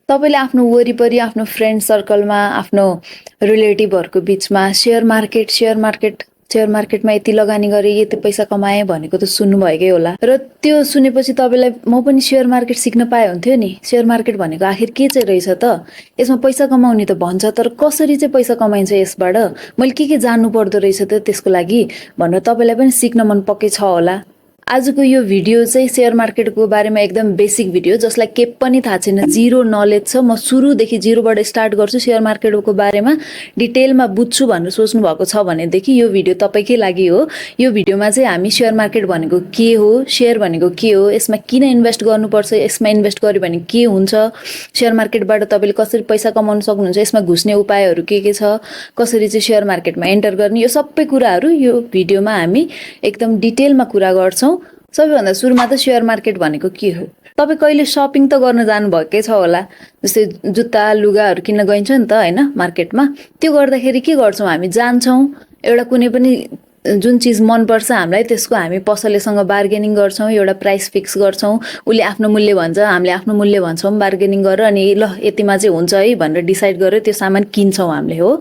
तपाईले आफ्नो वरिपरि आफ्नो फ्रेन्ड सर्कलमा आफ्नो रिलेटिभहरुको बीचमा शेयर मार्केटमा यति लगानी गरे यति पैसा कमाए भनेको त सुन्नु भएकै होला र त्यो सुनेपछि तपाईलाई म पनि शेयर मार्केट सिक्न पाए हुन्थ्यो नि। शेयर मार्केट भनेको आखिर के चाहिँ रहेछ त? यसमा पैसा कमाउने त भन्छ, तर कसरी चाहिँ पैसा कमाइन्छ यसबाट? मैले के जान्नु पर्दो रहेछ त त्यसको लागि भनेर तपाईलाई पनि सिक्न मन पक्कै छ होला। आजको यो भिडियो चाहिँ शेयर मार्केटको बारेमा एकदम बेसिक भिडियो, जसलाई के पनि थाहा छैन, जिरो नलेज छ। म सुरुदेखि जिरोबाट स्टार्ट गर्छु, शेयर मार्केटको बारेमा डिटेलमा बुझ्छु भनेर सोच्नु भएको छ भनेदेखि यो भिडियो तपाईकै लागि हो। यो भिडियोमा चाहिँ हामी शेयर मार्केट भनेको के हो, शेयर भनेको के हो, यसमा किन इन्भेस्ट गर्नुपर्छ, यसमा इन्भेस्ट गर्यो भने के हुन्छ, शेयर मार्केटबाट तपाईले कसरी पैसा कमाउन सक्नुहुन्छ, यसमा घुस्ने उपायहरू के छ, कसरी चाहिँ शेयर मार्केटमा एन्टर गर्ने, यो सबै कुराहरू यो भिडियोमा हामी एकदम डिटेलमा कुरा गर्छौं। सबैभन्दा सुरुमा त शेयर मार्केट भनेको के हो? तपाई कहिले शपिङ त गर्न जानु भएकै छ होला, जस्तै जुत्ता लुगाहरू किन्न गइन्छ नि त हैन मार्केटमा। त्यो गर्दाखेरि के गर्छौं, हामी जान्छौं, एउटा कुनै पनि जुन चीज मन पर्छ हामीलाई त्यसको हामी पसलेसँग बार्गेनिङ गर्छौं, एउटा प्राइस फिक्स गर्छौं, उले आफ्नो मूल्य भन्छ, हामीले आफ्नो मूल्य भन्छौं, बार्गेनिङ गरेर अनि ल यतिमा चाहिँ हुन्छ है भनेर डिसाइड गरेर त्यो सामान किन्छौं हामीले हो,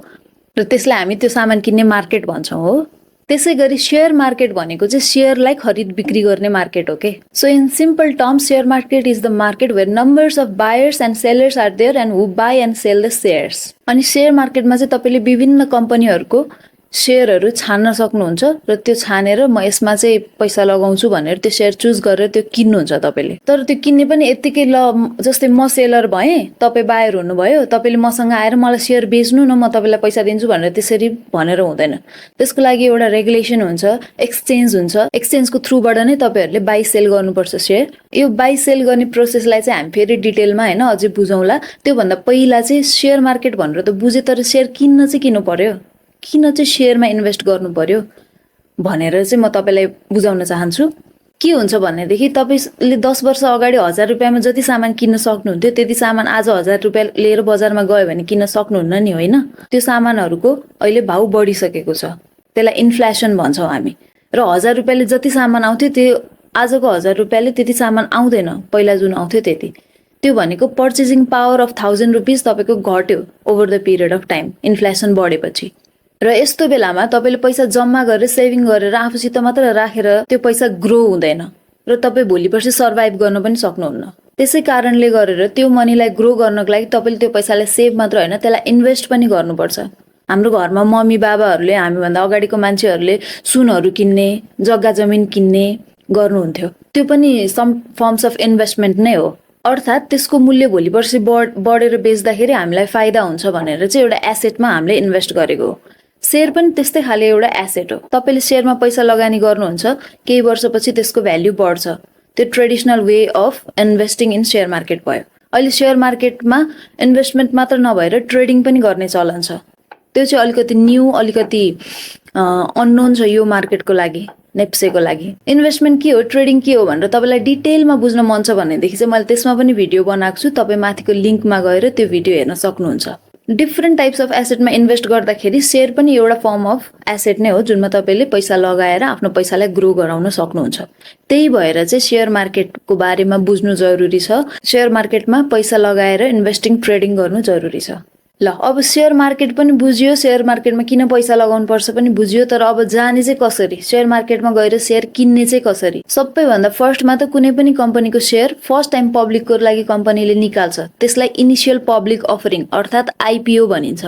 र त्यसलाई हामी त्यो सामान किन्ने मार्केट भन्छौं हो। त्यसैगरी शेयर मार्केट भनेको चाहिँ शेयरलाई खरिद बिक्री गर्ने मार्केट हो के। So in simple terms share market is the market where numbers of buyers and sellers are there and who buy and sell the shares. अनि शेयर मार्केटमा चाहिँ तपाईले विभिन्न कम्पनीहरुको शेयरहरू छान्न सक्नुहुन्छ र त्यो छानेर म यसमा चाहिँ पैसा लगाउँछु भनेर त्यो शेयर चुज गरेर त्यो किन्नुहुन्छ तपाईले। तर त्यो किन्ने पनि यतिकै ल, जस्तै म सेलर भए तपाई बायर हुनुभयो, तपाईले मसँग आएर मलाई शेयर बेच्नु न म तपाईलाई पैसा दिन्छु भनेर त्यसरी भनेर हुँदैन। त्यसको लागि एउटा रेगुलेसन हुन्छ, एक्सचेन्ज हुन्छ, एक्सचेन्जको थ्रुबाट नै तपाईहरुले बाइ सेल गर्नुपर्छ शेयर। यो बाइ सेल गर्ने प्रोसेसलाई चाहिँ हामी फेरि डिटेलमा हैन अझै बुझौँला। त्यो भन्दा पहिला चाहिँ शेयर मार्केट भनेर त बुझे, तर शेयर किन्न चाहिँ किन पर्यो, किन चाहिँ शेयरमा इन्भेस्ट गर्नु पर्यो भनेर चाहिँ म तपाईलाई बुझाउन चाहन्छु। के हुन्छ भनेदेखि तपाईले 10 वर्ष अगाडि 1000 रुपैयाँमा जति सामान किन्न सक्नुहुन्थ्यो त्यति सामान आज 1000 रुपैयाँ लिएर बजारमा गयो भने किन्न सक्नुहुन्न नि, होइन? त्यो सामानहरुको अहिले भाउ बढिसकेको छ, त्यसलाई इन्फ्लेसन भन्छौं हामी। र 1000 रुपैयाँले जति सामान आउँथ्यो त्यो आजको 1000 रुपैयाँले त्यति सामान आउँदैन, पहिला जुन आउँथ्यो त्यति। त्यो भनेको पर्चेजिङ पावर अफ 1000 रुपीज तपाईको घट्यो over the period of time, inflation बढेपछि। र यस्तो बेलामा तपाईले पैसा जम्मा गरेर सेभिङ गरेर आफूसित मात्र राखेर त्यो पैसा ग्रो हुँदैन र तपाई भोलिपर्सि सर्भाइभ गर्न पनि सक्नुहुन्न। त्यसै कारणले गरेर त्यो मनीलाई ग्रो गर्नको लागि तपाईले त्यो पैसालाई सेभ मात्र हैन, त्यसलाई इन्भेस्ट पनि गर्नुपर्छ। हाम्रो घरमा मम्मी बाबाहरूले, हामीभन्दा अगाडिको मान्छेहरूले सुनहरू किन्ने, जग्गा जमिन किन्ने गर्नुहुन्थ्यो, त्यो पनि सम फर्म्स अफ इन्भेस्टमेन्ट नै हो। अर्थात् त्यसको मूल्य भोलिपर्सि बढेर बेच्दाखेरि हामीलाई फाइदा हुन्छ भनेर चाहिँ एउटा एसेटमा हामीले इन्भेस्ट गरेको हो। शेयर पनि त्यस्तै खाले एउटा एसेट हो। तपाईले शेयरमा पैसा लगानी गर्नुहुन्छ, केही वर्षपछि त्यसको भ्याल्यु बढ्छ। त्यो traditional way of investing in share market भयो। अहिले शेयर मार्केटमा इन्भेस्टमेन्ट मात्र नभएर ट्रेडिङ पनि गर्ने चलन छ। त्यो चाहिँ अलिकति न्यू, अलिकति अननोन छ यो मार्केटको लागि, नेप्सेको लागि। इन्भेस्टमेन्ट के हो, ट्रेडिङ के हो भनेर तपाईलाई डिटेलमा बुझ्न मन छ भनेदेखि चाहिँ मैले त्यसमा पनि भिडियो बनाएको छु, तपाई माथिको लिंकमा गएर त्यो भिडियो हेर्न सक्नुहुन्छ। डिफरेन्ट टाइप्स अफ एसेटमा इन्भेस्ट गर्दाखेरि शेयर पनि एउटा फर्म अफ एसेट नै हो, जुनमा तपाईले पैसा लगाएर आफ्नो पैसालाई ग्रो गराउन सक्नुहुन्छ। त्यही भएर चाहिँ शेयर मार्केटको बारेमा बुझ्नु जरुरी छ। शेयर मार्केटमा पैसा लगाएर इन्भेस्टिङ, ट्रेडिङ गर्नु जरुरी छ। ल अब शेयर मार्केट पनि बुझियो, शेयर मार्केटमा किन पैसा लगाउनु पर्छ पनि बुझियो, तर अब जाने चाहिँ कसरी, शेयर मार्केटमा गएर शेयर किन्ने चाहिँ कसरी? सबैभन्दा फर्स्टमा त कुनै पनि कम्पनीको शेयर फर्स्ट टाइम पब्लिकको लागि कम्पनीले निकाल्छ, त्यसलाई इनिशियल पब्लिक अफरिङ अर्थात् आइपीओ भनिन्छ।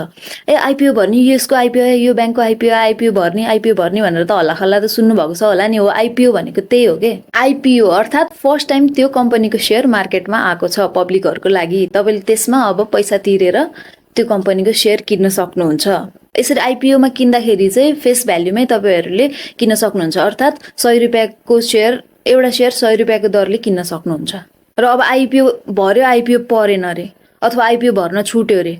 आइपीओ भर्ने, यसको आइपीओ, यो बैंकको आइपीओ, आइपीओ भर्ने भनेर त हल्लाखल्ला त सुन्नु भएको छ होला नि। हो, आइपीओ भनेको त्यही हो के। आइपीओ अर्थात् फर्स्ट टाइम त्यो कम्पनीको शेयर मार्केटमा आएको छ पब्लिकहरुको लागि, तपाईले त्यसमा अब पैसा तिरेर त्यो कम्पनीको शेयर किन्न सक्नुहुन्छ। यसरी आइपीओ मा किन्दाखेरि चाहिँ फेस भ्याल्युमै तपाईहरुले किन्न सक्नुहुन्छ, अर्थात् 100 रुपैयाँको शेयर, एउटा शेयर 100 रुपैयाँको दरले किन्न सक्नुहुन्छ। र अब आइपीओ भर्यो, आइपीओ परेन रे, अथवा आइपीओ भर्न छुट्यो रे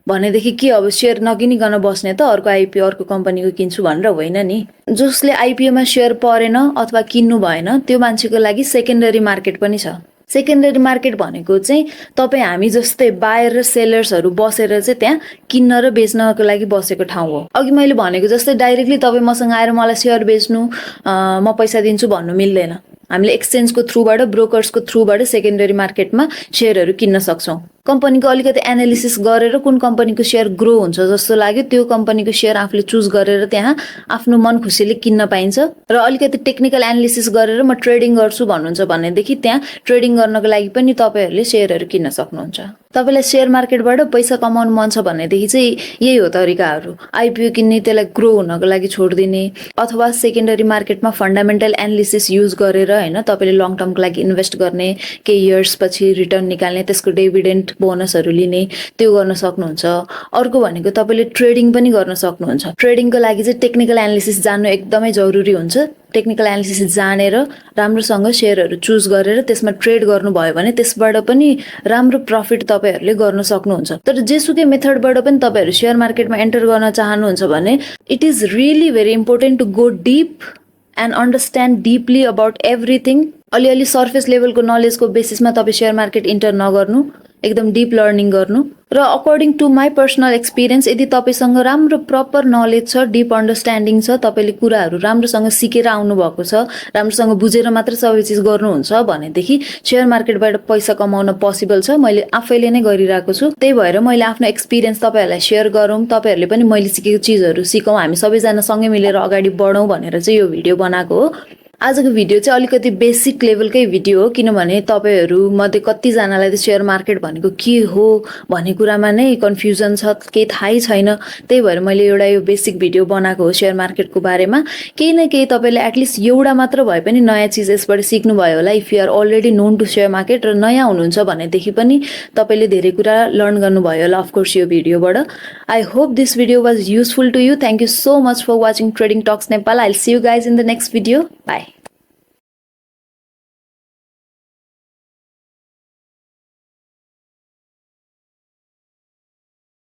भनेदेखि के अब शेयर नकिनिकन बस्ने त, अर्को आइपीओ अर्को कम्पनीको किन्छु भनेर होइन नि। जसले आइपीओ मा शेयर परेन अथवा किन्नु भएन त्यो मान्छेको लागि सेकेन्डरी मार्केट पनि छ। सेकेन्डरी मार्केट भनेको चाहिँ तपाई हामी जस्तै बायर र सेलर्सहरु बसेर चाहिँ त्यहाँ किन्न र बेच्नको लागि बसेको ठाउँ हो। अघि मैले भनेको जस्तै डाइरेक्टली तपाई मसँग आएर मलाई शेयर बेच्नु, म पैसा दिन्छु भन्नु मिल्दैन। हामीले एक्सचेन्जको थ्रुबाट, ब्रोकर्सको थ्रुबाट सेकेन्डरी मार्केटमा शेयरहरु किन्न सक्छौं। कम्पनीको अलिकति एनालिसिस गरेर कुन कम्पनीको सेयर ग्रो हुन्छ जस्तो लाग्यो त्यो कम्पनीको सेयर आफूले चुज गरेर त्यहाँ आफ्नो मन खुसीले किन्न पाइन्छ। र अलिकति टेक्निकल एनालिसिस गरेर म ट्रेडिङ गर्छु भन्नुहुन्छ भनेदेखि त्यहाँ ट्रेडिङ गर्नको लागि पनि तपाईँहरूले सेयरहरू किन्न सक्नुहुन्छ। तपाईँलाई सेयर मार्केटबाट पैसा कमाउनु मन छ भनेदेखि चाहिँ यही हो तरिकाहरू। आइपिओ किन्ने, त्यसलाई ग्रो हुनको लागि छोडिदिने, अथवा सेकेन्डरी मार्केटमा फन्डामेन्टल एनालिसिस युज गरेर होइन तपाईँले लङ टर्मको लागि इन्भेस्ट गर्ने, केही इयर्स पछि रिटर्न निकाल्ने, त्यसको डिभिडेन्ड बोनसहरू लिने, त्यो गर्न सक्नुहुन्छ। अर्को भनेको तपाईँले ट्रेडिङ पनि गर्न सक्नुहुन्छ। ट्रेडिङको लागि चाहिँ टेक्निकल एनालिसिस जान्नु एकदमै जरुरी हुन्छ। टेक्निकल एनालिसिस जानेर राम्रोसँग सेयरहरू चुज गरेर त्यसमा ट्रेड गर्नुभयो भने त्यसबाट पनि राम्रो प्रफिट तपाईँहरूले गर्न सक्नुहुन्छ। तर जेसुकै मेथडबाट पनि तपाईँहरू सेयर मार्केटमा एन्टर गर्न चाहनुहुन्छ भने it is really very important to go deep and understand deeply about everything. अलिअलि सर्फेस लेभलको नलेजको बेसिसमा तपाईँ सेयर मार्केट इन्टर नगर्नु, एकदम डिप लर्निङ गर्नु। र according to my personal experience यदि तपाईँसँग राम्रो प्रपर नलेज छ, डिप अन्डरस्ट्यान्डिङ छ, तपाईँले कुराहरू राम्रोसँग सिकेर आउनुभएको छ, राम्रोसँग बुझेर मात्र सबै चिज गर्नुहुन्छ भनेदेखि सेयर मार्केटबाट पैसा कमाउन पोसिबल छ। मैले आफैले नै गरिरहेको छु, त्यही भएर मैले आफ्नो एक्सपिरियन्स तपाईँहरूलाई सेयर गरौँ, तपाईँहरूले पनि मैले सिकेको चिजहरू सिकौँ, हामी सबैजना सँगै मिलेर अगाडि बढौँ भनेर चाहिँ यो भिडियो बनाएको हो। आजको भिडियो चाहिँ अलिकति बेसिक लेभलकै भिडियो हो, किनभने तपाईँहरू मध्ये कतिजनालाई त सेयर मार्केट भनेको के हो भन्ने कुरामा नै कन्फ्युजन छ, केही थाहै छैन। त्यही भएर मैले एउटा यो बेसिक भिडियो बनाएको हो सेयर मार्केटको बारेमा। केही न केही तपाईँले एटलिस्ट एउटा मात्र भए पनि नयाँ चिज यसबाट सिक्नुभयो होला। If you are already known to share market र नयाँ हुनुहुन्छ भनेदेखि पनि तपाईँले धेरै कुरा लर्न गर्नुभयो होला अफकोर्स यो भिडियोबाट। I hope this video was useful to you. Thank you so much for watching trading talks Nepal. I will see you guys in the next video. By.